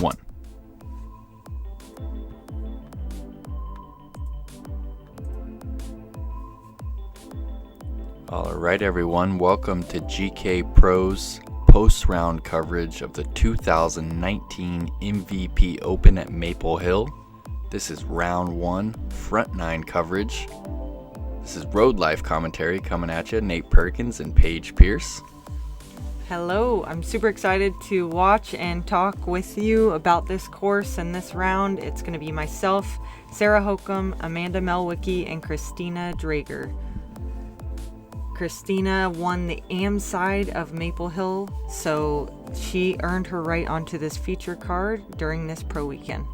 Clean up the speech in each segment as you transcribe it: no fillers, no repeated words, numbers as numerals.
1. All right, everyone. Welcome to GK Pro's post-round coverage of the 2019 MVP Open at Maple Hill. This is round 1, front 9 coverage. This is Road Life commentary coming at you. Nate Perkins and Paige Pierce. Hello, I'm super excited to watch and talk with you about this course and this round. It's going to be myself, Sarah Hokom, Amanda Melwiki, and Kristina Draeger. Kristina won the AM side of Maple Hill, so she earned her right onto this feature card during this pro weekend.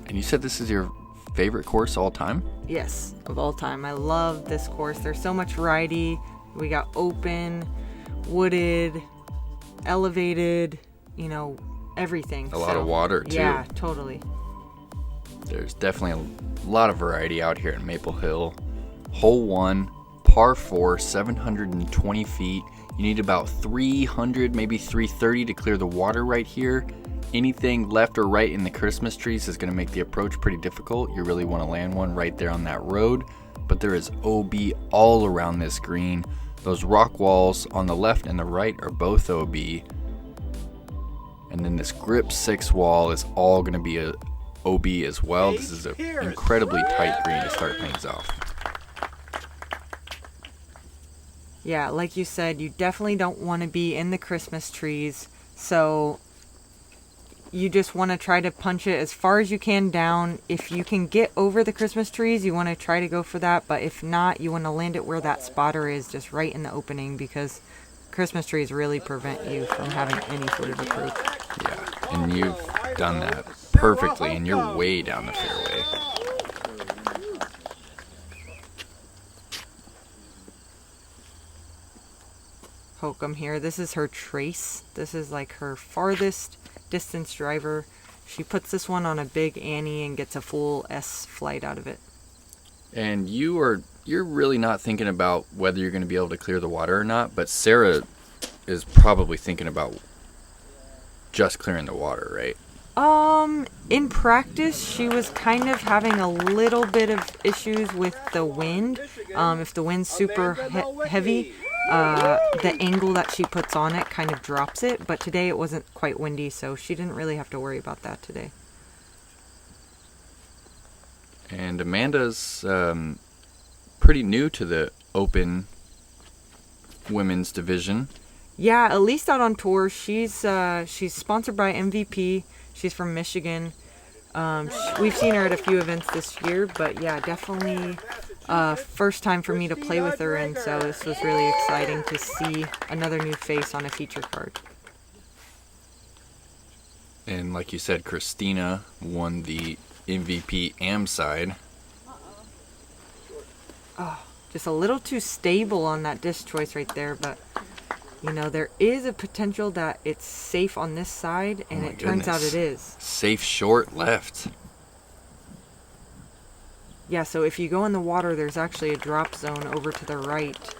And you said this is your favorite course all time? Yes, of all time. I love this course. There's so much variety. We got open, wooded, elevated, everything. A lot of water, too. Yeah, totally. There's definitely a lot of variety out here in Maple Hill. Hole 1, par 4, 720 feet. You need about 300, maybe 330 to clear the water right here. Anything left or right in the Christmas trees is going to make the approach pretty difficult. You really want to land one right there on that road. But there is OB all around this green. Those rock walls on the left and the right are both OB. And then this grip 6 wall is all going to be a OB as well. This is an incredibly tight green to start things off. Yeah, like you said, you definitely don't want to be in the Christmas trees. So you just want to try to punch it as far as you can down. If you can get over the Christmas trees, you want to try to go for that. But if not, you want to land it where that spotter is, just right in the opening, because Christmas trees really prevent you from having any sort of approach. Yeah, and you've done that perfectly, and you're way down the fairway. Hokom here. This is her trace. This is like her farthest distance driver. She puts this one on a big Annie and gets a full S flight out of it. And you're really not thinking about whether you're going to be able to clear the water or not, but Sarah is probably thinking about just clearing the water, right? In practice, she was kind of having a little bit of issues with the wind. If the wind's super heavy, the angle that she puts on it kind of drops it, but today it wasn't quite windy, so she didn't really have to worry about that today. And Amanda's pretty new to the Open women's division. Yeah, at least out on tour. She's sponsored by MVP. She's from Michigan. We've seen her at a few events this year, but yeah, definitely first time for me to play with her, and so this was really exciting to see another new face on a feature card. And like you said, Kristina won the MVP AM side. Oh, just a little too stable on that disc choice right there, but there is a potential that it's safe on this side, and it turns out it is. Safe short left. Yeah, so if you go in the water, there's actually a drop zone over to the right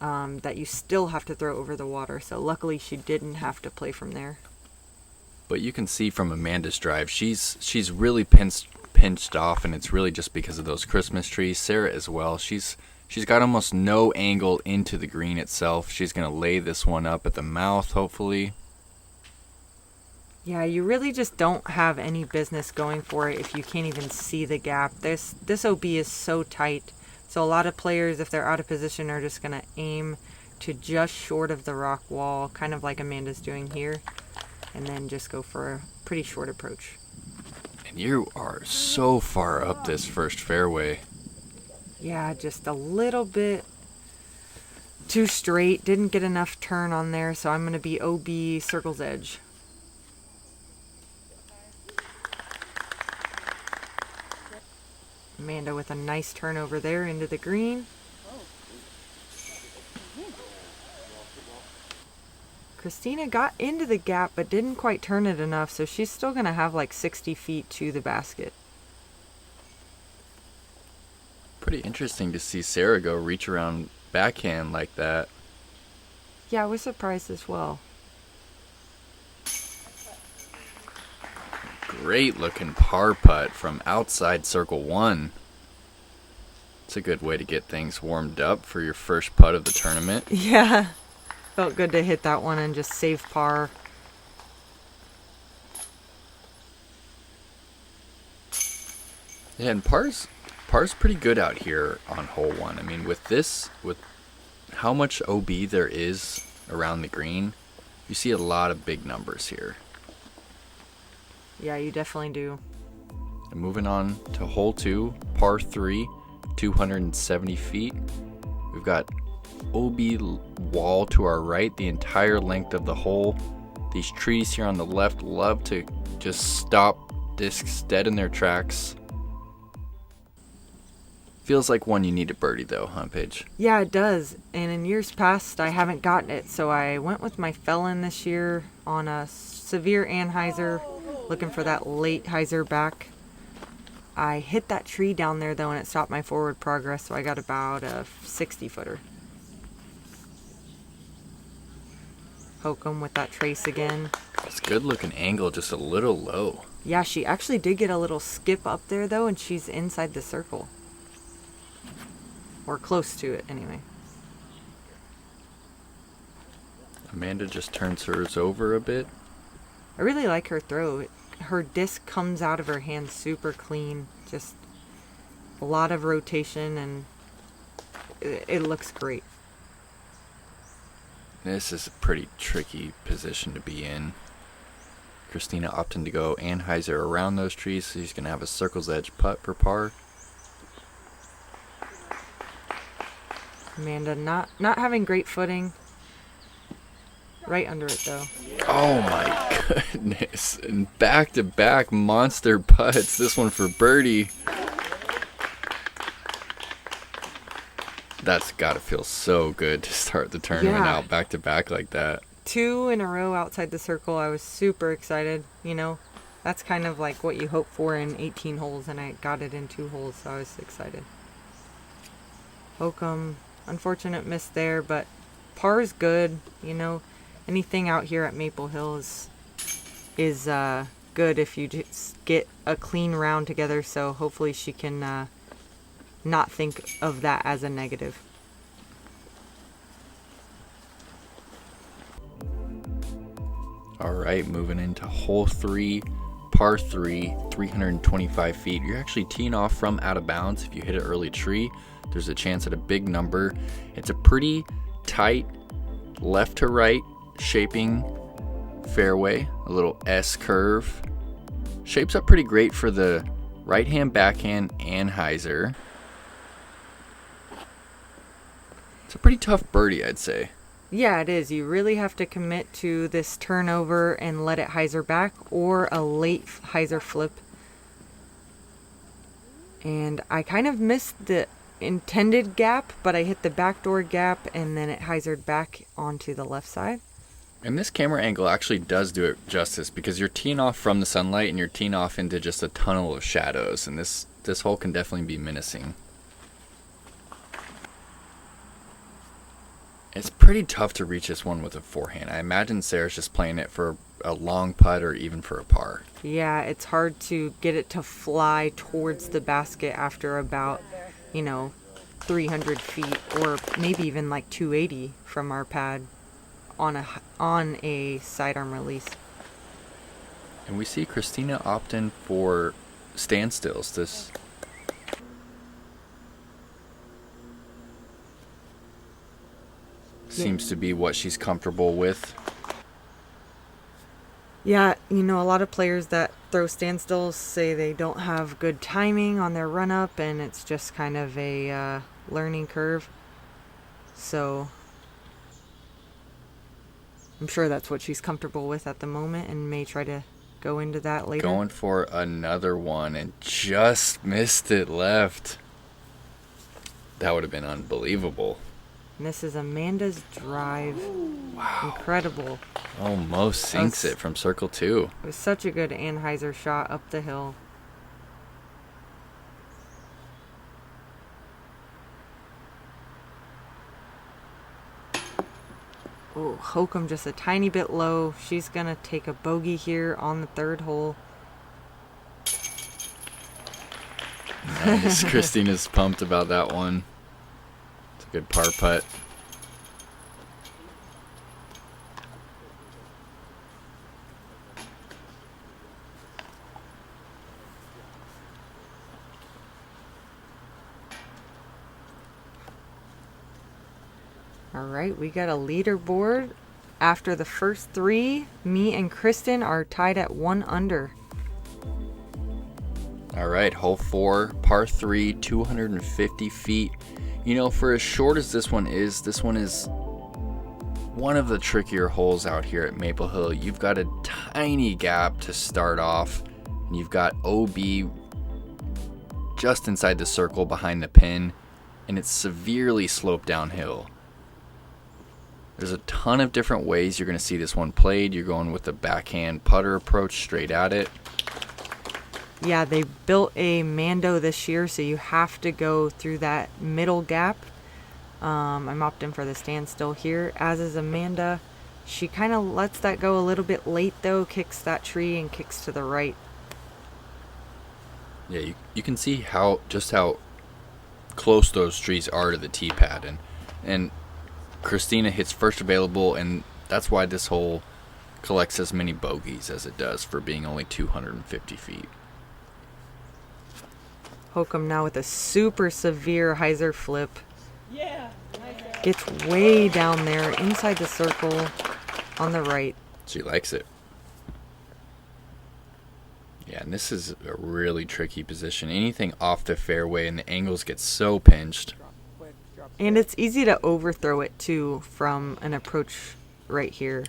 that you still have to throw over the water. So luckily she didn't have to play from there. But you can see from Amanda's drive, she's really pinched off, and it's really just because of those Christmas trees. Sarah as well. She's got almost no angle into the green itself. She's going to lay this one up at the mouth, hopefully. Yeah, you really just don't have any business going for it if you can't even see the gap. This OB is so tight. So a lot of players, if they're out of position, are just going to aim to just short of the rock wall, kind of like Amanda's doing here, and then just go for a pretty short approach. And you are so far up this first fairway. Yeah, just a little bit too straight. Didn't get enough turn on there, so I'm going to be OB circle's edge. Amanda with a nice turn over there into the green. Kristina got into the gap but didn't quite turn it enough, so she's still going to have like 60 feet to the basket. Pretty interesting to see Sarah go reach around backhand like that. Yeah, I was surprised as well. great looking par putt from outside circle 1. It's a good way to get things warmed up for your first putt of the tournament. Yeah, felt good to hit that one and just save par. Yeah, and par's pretty good out here on hole 1. I mean, with how much OB there is around the green, you see a lot of big numbers here. Yeah, you definitely do. And moving on to hole 2, par 3, 270 feet. We've got OB wall to our right, the entire length of the hole. These trees here on the left love to just stop discs dead in their tracks. Feels like one you need to birdie though, huh, Paige? Yeah, it does. And in years past, I haven't gotten it, so I went with my felon this year on a severe anhyzer, looking for that late hyzer back. I hit that tree down there though, and it stopped my forward progress, so I got about a 60-footer. Hokom with that trace again. It's a good looking angle, just a little low. Yeah, she actually did get a little skip up there though, and she's inside the circle. Or close to it, anyway. Amanda just turns hers over a bit. I really like her throw. Her disc comes out of her hand super clean. Just a lot of rotation, and it looks great. This is a pretty tricky position to be in. Kristina opting to go anhyzer around those trees, so she's going to have a circle's edge putt for par. Amanda not having great footing. Right under it though. Oh my goodness. And back-to-back monster putts. This one for birdie. That's got to feel so good to start the tournament out back-to-back like that. 2 in a row outside the circle. I was super excited. You know, that's kind of like what you hope for in 18 holes, and I got it in 2 holes, so I was excited. Hokom, unfortunate miss there, but par's good. You know, anything out here at Maple Hill is good if you just get a clean round together, so hopefully she can not think of that as a negative. All right, moving into hole 3, par 3, 325 feet. You're actually teeing off from out of bounds. If you hit an early tree, there's a chance at a big number. It's a pretty tight left to right shaping fairway, a little S curve. Shapes up pretty great for the right hand backhand anhyzer. It's a pretty tough birdie, I'd say. Yeah, it is. You really have to commit to this turnover and let it hyzer back, or a late hyzer flip. And I kind of missed the intended gap, but I hit the backdoor gap and then it hyzered back onto the left side. And this camera angle actually does do it justice, because you're teeing off from the sunlight and you're teeing off into just a tunnel of shadows, and this hole can definitely be menacing. It's pretty tough to reach this one with a forehand. I imagine Sarah's just playing it for a long putt or even for a par. Yeah, it's hard to get it to fly towards the basket after about, 300 feet, or maybe even like 280 from our pad on a sidearm release. And we see Kristina opting for standstills. This seems to be what she's comfortable with. Yeah, a lot of players that throw standstills say they don't have good timing on their run-up, and it's just kind of a learning curve. So I'm sure that's what she's comfortable with at the moment, and may try to go into that later. Going for another one and just missed it left. That would have been unbelievable. And this is Amanda's drive. Wow. Incredible. Almost sinks it from circle 2. It was such a good anhyzer shot up the hill. Oh, Hokom just a tiny bit low. She's going to take a bogey here on the 3rd hole. Nice. Kristina's pumped about that one. It's a good par putt. All right, we got a leaderboard. After the first 3, me and Kristen are tied at 1 under. All right, hole 4, par 3, 250 feet. You know, for as short as this one is one of the trickier holes out here at Maple Hill. You've got a tiny gap to start off, and you've got OB just inside the circle behind the pin, and it's severely sloped downhill. There's a ton of different ways you're going to see this one played. You're going with the backhand putter approach straight at it. Yeah, they built a Mando this year, so you have to go through that middle gap. I'm opting for the standstill here, as is Amanda. She kind of lets that go a little bit late, though, kicks that tree and kicks to the right. Yeah, you can see just how close those trees are to the tee pad. And Kristina hits first available, and that's why this hole collects as many bogeys as it does for being only 250 feet. Hokom now with a super severe hyzer flip. Yeah. Nice. Gets way down there inside the circle on the right. She likes it. Yeah, and this is a really tricky position. Anything off the fairway and the angles get so pinched. And it's easy to overthrow it too from an approach right here.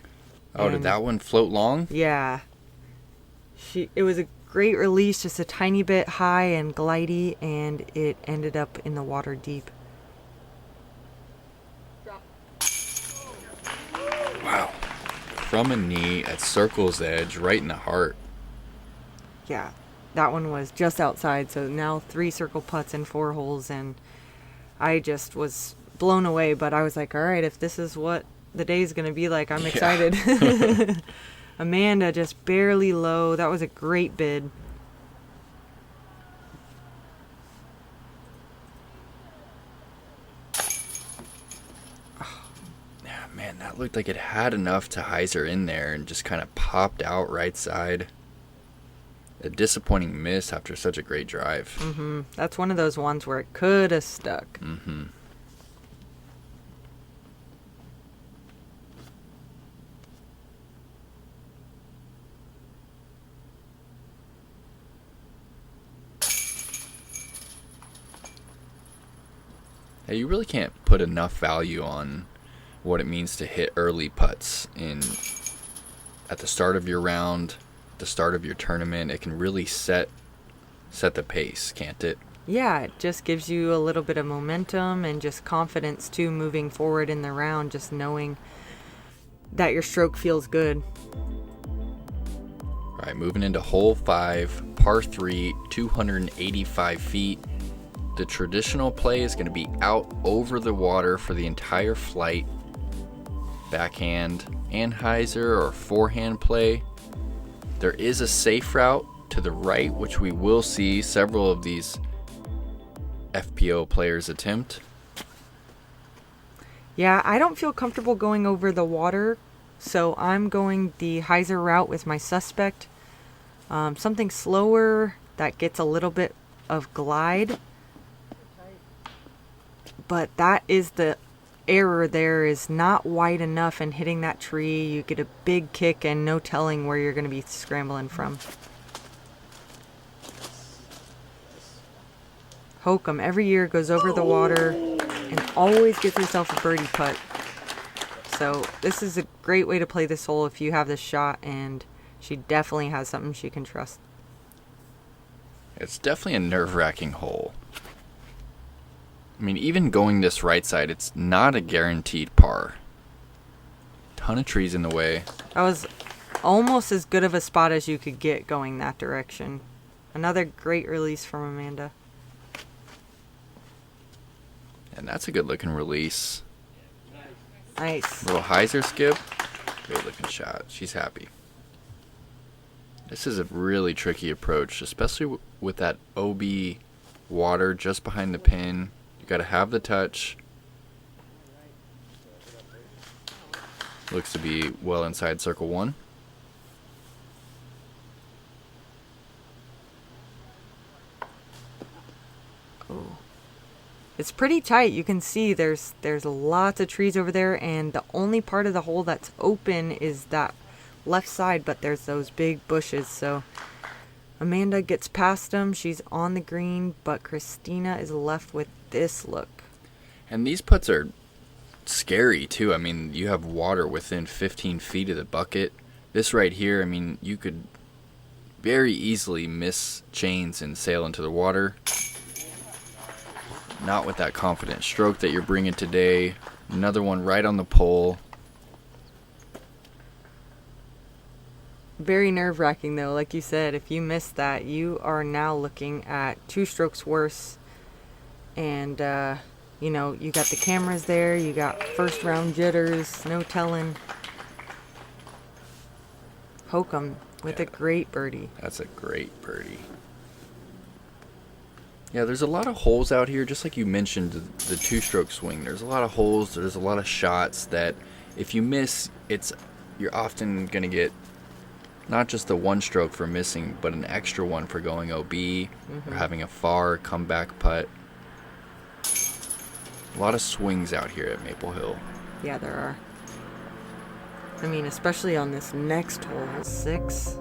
Oh, did that one float long? Yeah. It was a great release, just a tiny bit high and glidey, and it ended up in the water deep. Wow. From a knee at circle's edge, right in the heart. Yeah, that one was just outside, so now 3 circle putts and 4 holes, and I just was blown away, but I was like, all right, if this is what the day's going to be like, I'm excited. Amanda just barely low. That was a great bid. Yeah, man, that looked like it had enough to hyzer in there and just kind of popped out right side. A disappointing miss after such a great drive. Mm-hmm. That's one of those ones where it could have stuck. Mm-hmm. Yeah, you really can't put enough value on what it means to hit early putts at the start of your round, the start of your tournament. It can really set the pace, can't it? Yeah, it just gives you a little bit of momentum and just confidence too moving forward in the round, just knowing that your stroke feels good. All right, moving into hole 5, par 3, 285 feet. The traditional play is going to be out over the water for the entire flight. Backhand and hyzer or forehand play. There is a safe route to the right, which we will see several of these FPO players attempt. Yeah, I don't feel comfortable going over the water, so I'm going the hyzer route with my suspect. Something slower that gets a little bit of glide. But that is the error there, is not wide enough, and hitting that tree, you get a big kick and no telling where you're going to be scrambling from. Hokom every year goes over the water and always gets herself a birdie putt. So this is a great way to play this hole if you have this shot, and she definitely has something she can trust. It's definitely a nerve-wracking hole. I mean, even going this right side, it's not a guaranteed par. Ton of trees in the way. That was almost as good of a spot as you could get going that direction. Another great release from Amanda. And that's a good looking release. Nice. Little hyzer skip. Great looking shot. She's happy. This is a really tricky approach, especially with that OB water just behind the pin. You got to have the touch. Looks to be well inside circle 1. Oh. It's pretty tight. You can see there's lots of trees over there, and the only part of the hole that's open is that left side, but there's those big bushes. So Amanda gets past them. She's on the green, but Kristina is left with this look. And these putts are scary too. I mean, you have water within 15 feet of the bucket. This right here, I mean, you could very easily miss chains and sail into the water. Not with that confident stroke that you're bringing today. Another one right on the pole. Very nerve-wracking though. Like you said, if you miss that, you are now looking at 2 strokes worse. And you know, you got the cameras there, you got first round jitters, no telling. Hokom with a great birdie. That's a great birdie. Yeah, there's a lot of holes out here, just like you mentioned, the 2-stroke swing. There's a lot of holes, there's a lot of shots that if you miss, you're often going to get not just the 1-stroke for missing, but an extra one for going OB or having a far comeback putt. A lot of swings out here at Maple Hill. Yeah, there are. I mean, especially on this next hole, 6.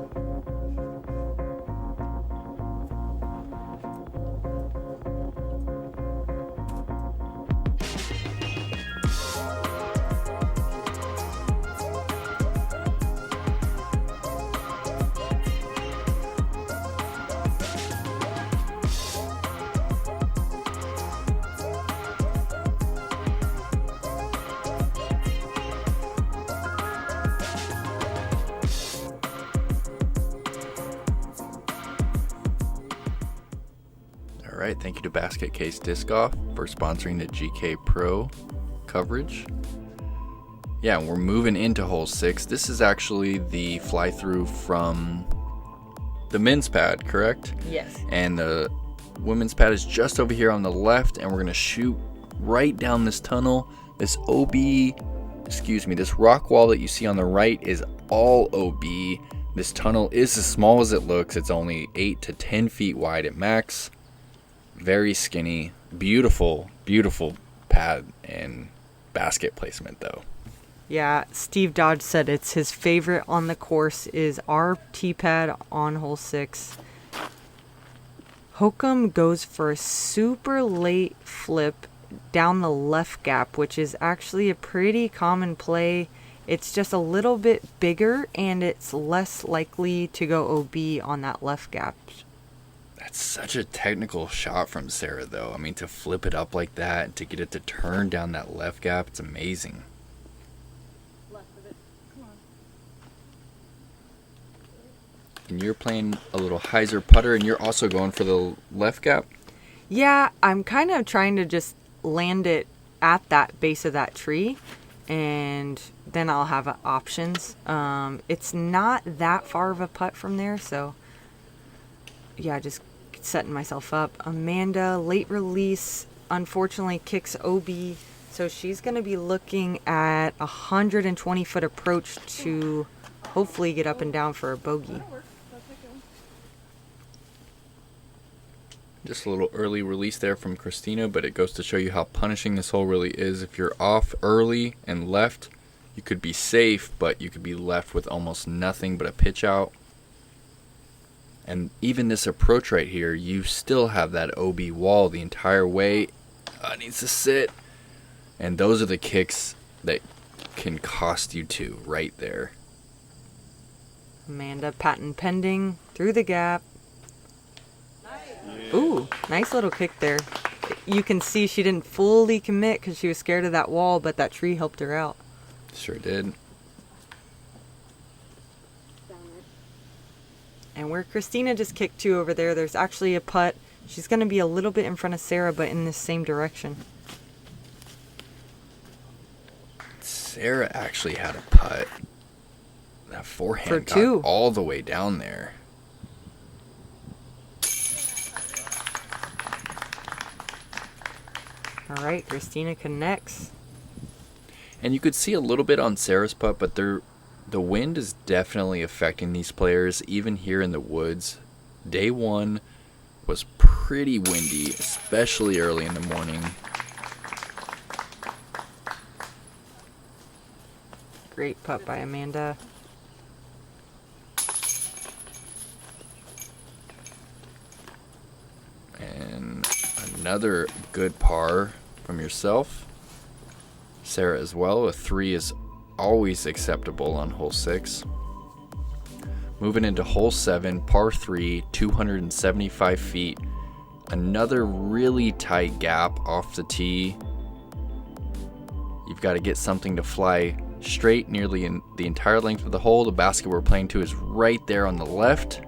Alright, thank you to Basket Case Disc Golf for sponsoring the GK Pro coverage. Yeah, we're moving into hole 6. This is actually the fly through from the men's pad, correct? Yes. And the women's pad is just over here on the left, and we're going to shoot right down this tunnel. This rock wall that you see on the right is all OB. This tunnel is as small as it looks. It's only 8 to 10 feet wide at max. Very skinny, beautiful, beautiful pad and basket placement though. Yeah, Steve Dodge said it's his favorite on the course is our tee pad on hole 6. Hokom goes for a super late flip down the left gap, which is actually a pretty common play. It's just a little bit bigger and it's less likely to go OB on that left gap. That's such a technical shot from Sarah though. I mean, to flip it up like that and to get it to turn down that left gap, it's amazing. Left of it. Come on. And you're playing a little hyzer putter and you're also going for the left gap? Yeah, I'm kind of trying to just land it at that base of that tree and then I'll have options. It's not that far of a putt from there, so yeah, just setting myself up. Amanda, late release, unfortunately kicks OB, so she's going to be looking at a 120-foot approach to hopefully get up and down for a bogey. That'll work. That's a good one. Just a little early release there from Kristina, but it goes to show you how punishing this hole really is. If you're off early and left, you could be safe, but you could be left with almost nothing but a pitch out. And even this approach right here, you still have that OB wall the entire way. It needs to sit. And those are the kicks that can cost you two right there. Amanda, patent pending, through the gap. Ooh, nice little kick there. You can see she didn't fully commit because she was scared of that wall, but that tree helped her out. Sure did. And where Kristina just kicked to over there, there's actually a putt. She's going to be a little bit in front of Sarah, but in the same direction. Sarah actually had a putt. That forehand For got two. all the way down there. All right, Kristina connects. And you could see a little bit on Sarah's putt, but the wind is definitely affecting these players, even here in the woods. Day one was pretty windy, especially early in the morning. Great putt by Amanda. And another good par from yourself. Sarah as well. A 3 is always acceptable on hole 6. Moving into hole 7, par 3, 275 feet. Another really tight gap off the tee. You've got to get something to fly straight nearly in the entire length of the hole. The basket we're playing to is right there on the left.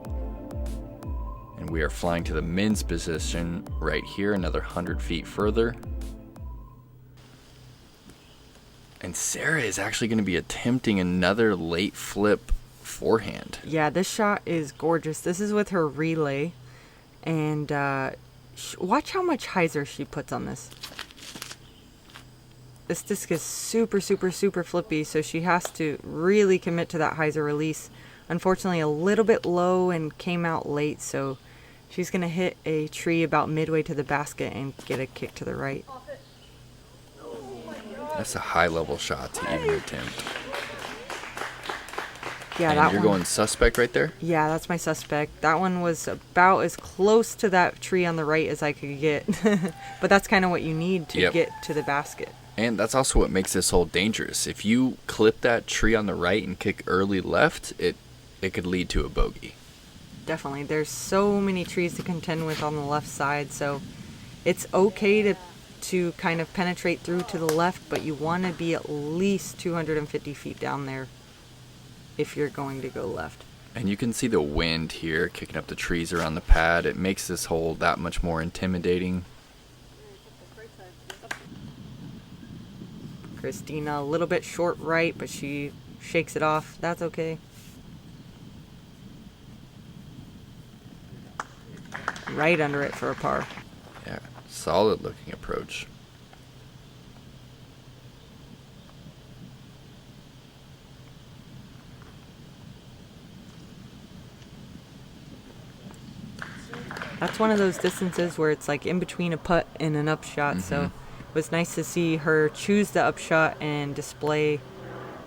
And we are flying to the men's position right here, another 100 feet further. And Sarah is actually going to be attempting another late flip forehand. Yeah, this shot is gorgeous. This is with her relay. And watch how much hyzer she puts on this. This disc is super, super, super flippy, so she has to really commit to that hyzer release. Unfortunately, a little bit low and came out late, so she's going to hit a tree about midway to the basket and get a kick to the right. That's a high-level shot to even attempt. Yeah, and that you're one, going suspect right there? Yeah, that's my suspect. That one was about as close to that tree on the right as I could get. But that's kind of what you need to get to the basket. And that's also what makes this hole dangerous. If you clip that tree on the right and kick early left, it could lead to a bogey. Definitely. There's so many trees to contend with on the left side, so it's okay to kind of penetrate through to the left, but you want to be at least 250 feet down there if you're going to go left. And you can see the wind here kicking up the trees around the pad. It makes this hole that much more intimidating. Kristina, a little bit short right, but she shakes it off. That's okay. Right under it for a par. Yeah, solid looking approach. That's one of those distances where it's like in between a putt and an upshot, so it was nice to see her choose the upshot and display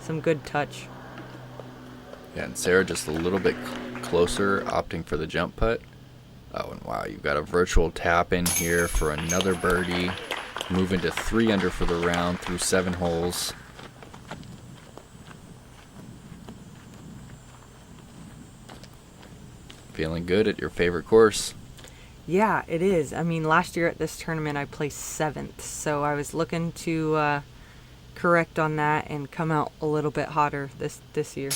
some good touch. Yeah, and Sarah just a little bit closer, opting for the jump putt. Oh, and wow, you've got a virtual tap in here for another birdie. Moving to 3 under for the round through 7 holes. Feeling good at your favorite course? Yeah, it is. I mean, last year at this tournament I placed 7th, so I was looking to correct on that and come out a little bit hotter this year.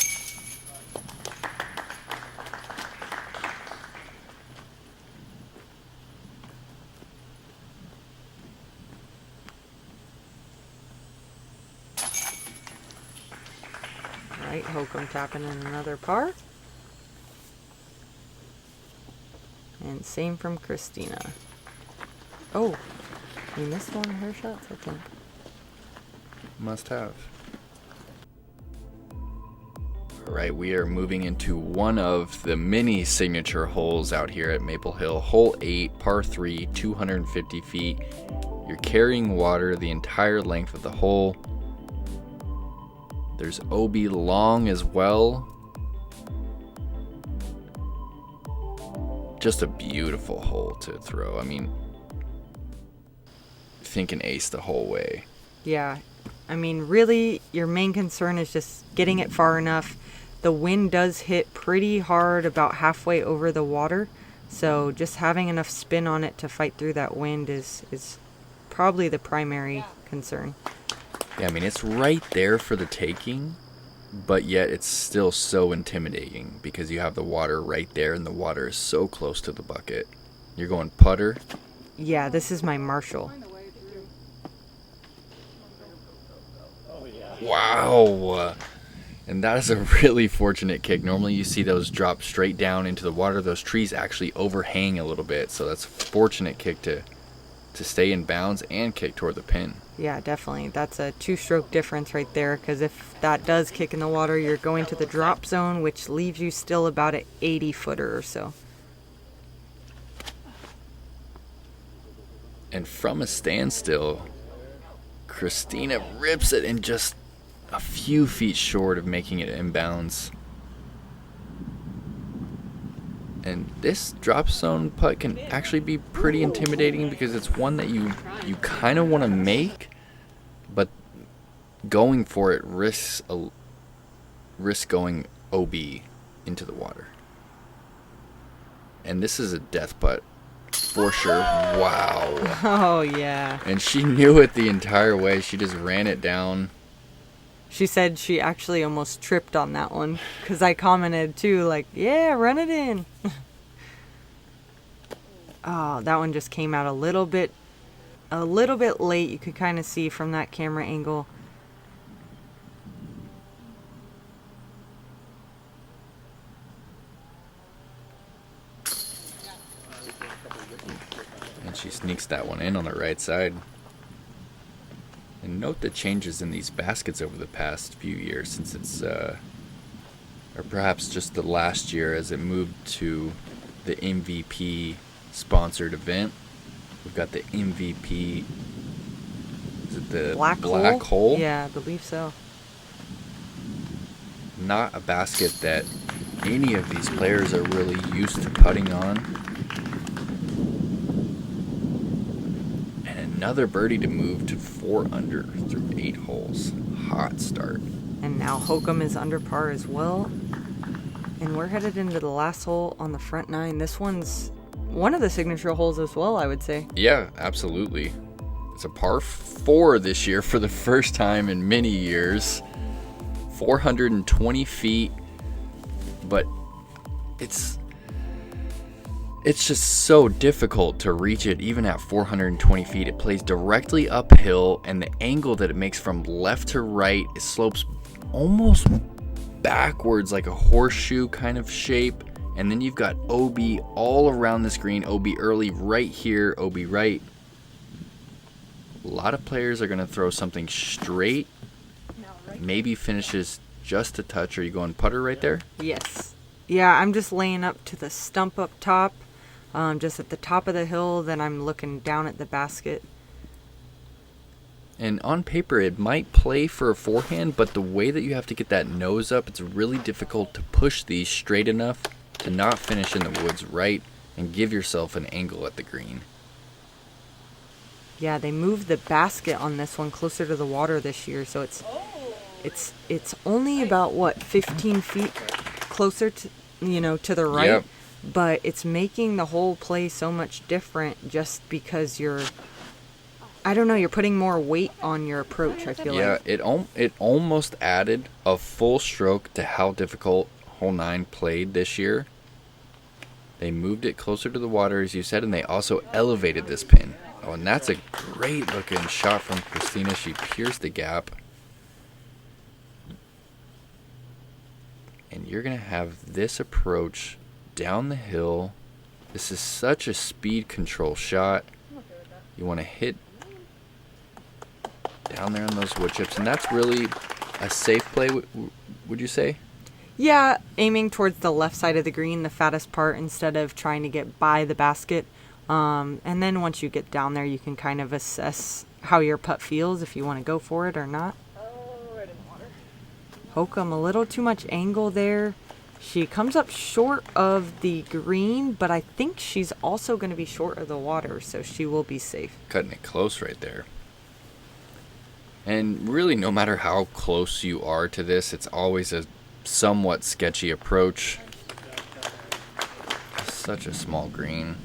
Right, Hokom tapping in another par. And same from Kristina. Oh, we missed one of her shots, I think. Must have. Alright, we are moving into one of the many signature holes out here at Maple Hill. Hole 8, par 3, 250 feet. You're carrying water the entire length of the hole. There's OB long as well. Just a beautiful hole to throw. I mean, think an ace the whole way. Yeah, I mean, really, your main concern is just getting it far enough. The wind does hit pretty hard about halfway over the water, so just having enough spin on it to fight through that wind is probably the primary concern. Yeah, I mean, it's right there for the taking, but yet it's still so intimidating because you have the water right there and the water is so close to the bucket. You're going putter. Yeah, this is my Marshall. Wow. And that is a really fortunate kick. Normally you see those drop straight down into the water. Those trees actually overhang a little bit, so that's a fortunate kick to to stay in bounds and kick toward the pin. Yeah, definitely. That's a 2-stroke difference right there, because if that does kick in the water, you're going to the drop zone, which leaves you still about an 80-footer or so. And from a standstill, Kristina rips it in just a few feet short of making it inbounds. And this drop zone putt can actually be pretty intimidating because it's one that you kind of want to make, but going for it risks going OB into the water. And this is a death putt for sure. Wow. Oh, yeah. And she knew it the entire way. She just ran it down. She said she actually almost tripped on that one, because I commented too, like, yeah, run it in. Oh, that one just came out a little bit late. You could kind of see from that camera angle. And she sneaks that one in on the right side. And note the changes in these baskets over the past few years, since it's, or perhaps just the last year as it moved to the MVP sponsored event. We've got the MVP, is it the Black hole? Yeah, I believe so. Not a basket that any of these players are really used to putting on. Another birdie to move to 4 under through 8 holes. Hot start. And now Hokom is under par as well. And we're headed into the last hole on the front 9. This one's one of the signature holes as well, I would say. Yeah, absolutely. It's a par 4 this year for the first time in many years. 420 feet. But it's just so difficult to reach it even at 420 feet. It plays directly uphill, and the angle that it makes from left to right, it slopes almost backwards like a horseshoe kind of shape. And then you've got OB all around this green, OB early right here, OB right. A lot of players are going to throw something straight, maybe finishes just a touch. Are you going putter right there? Yes. Yeah, I'm just laying up to the stump up top. Just at the top of the hill, then I'm looking down at the basket. And on paper, it might play for a forehand, but the way that you have to get that nose up, it's really difficult to push these straight enough to not finish in the woods right and give yourself an angle at the green. Yeah, they moved the basket on this one closer to the water this year, so it's only about, what, 15 feet closer to, to the right. Yep. But it's making the whole play so much different just because you're putting more weight on your approach, I feel like. Yeah, it almost added a full stroke to how difficult hole 9 played this year. They moved it closer to the water, as you said, and they also elevated this pin. Oh, and that's a great looking shot from Kristina. She pierced the gap. And you're going to have this approach down the hill. This is such a speed control shot. You want to hit down there on those wood chips, and that's really a safe play, would you say? Yeah, aiming towards the left side of the green, the fattest part, instead of trying to get by the basket. And then once you get down there, you can kind of assess how your putt feels, if you want to go for it or not. Hokom, a little too much angle there. She comes up short of the green, but I think she's also going to be short of the water, so she will be safe. Cutting it close right there. And really, no matter how close you are to this, it's always a somewhat sketchy approach. Such a small green.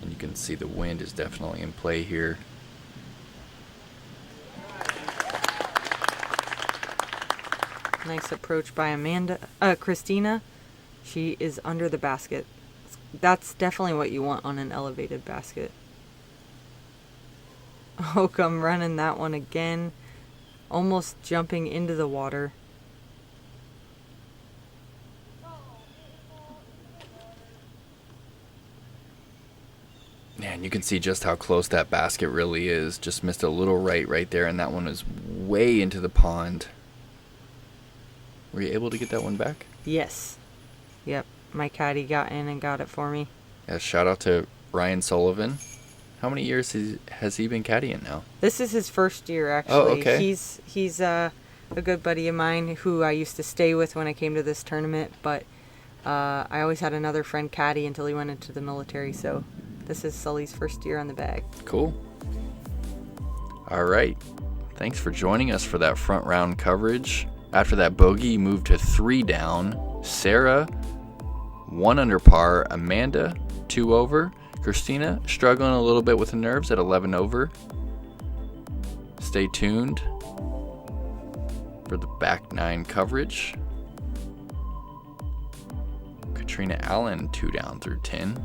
And you can see the wind is definitely in play here. Nice approach by Kristina. She is under the basket. That's definitely what you want on an elevated basket. Hokom running that one again. Almost jumping into the water. Yeah, Man, you can see just how close that basket really is. Just missed a little right there, and that one is way into the pond. Were you able to get that one back? Yes. Yep. My caddy got in and got it for me. Yeah, shout out to Ryan Sullivan. How many years has he been caddying now? This is his first year, actually. Oh, okay. He's a good buddy of mine who I used to stay with when I came to this tournament, but I always had another friend caddy until he went into the military, so this is Sully's first year on the bag. Cool. All right. Thanks for joining us for that front round coverage. After that bogey, you moved to 3 down. Sarah, 1 under par. Amanda, 2 over. Kristina, struggling a little bit with the nerves at 11 over. Stay tuned for the back 9 coverage. Katrina Allen, 2 down through 10.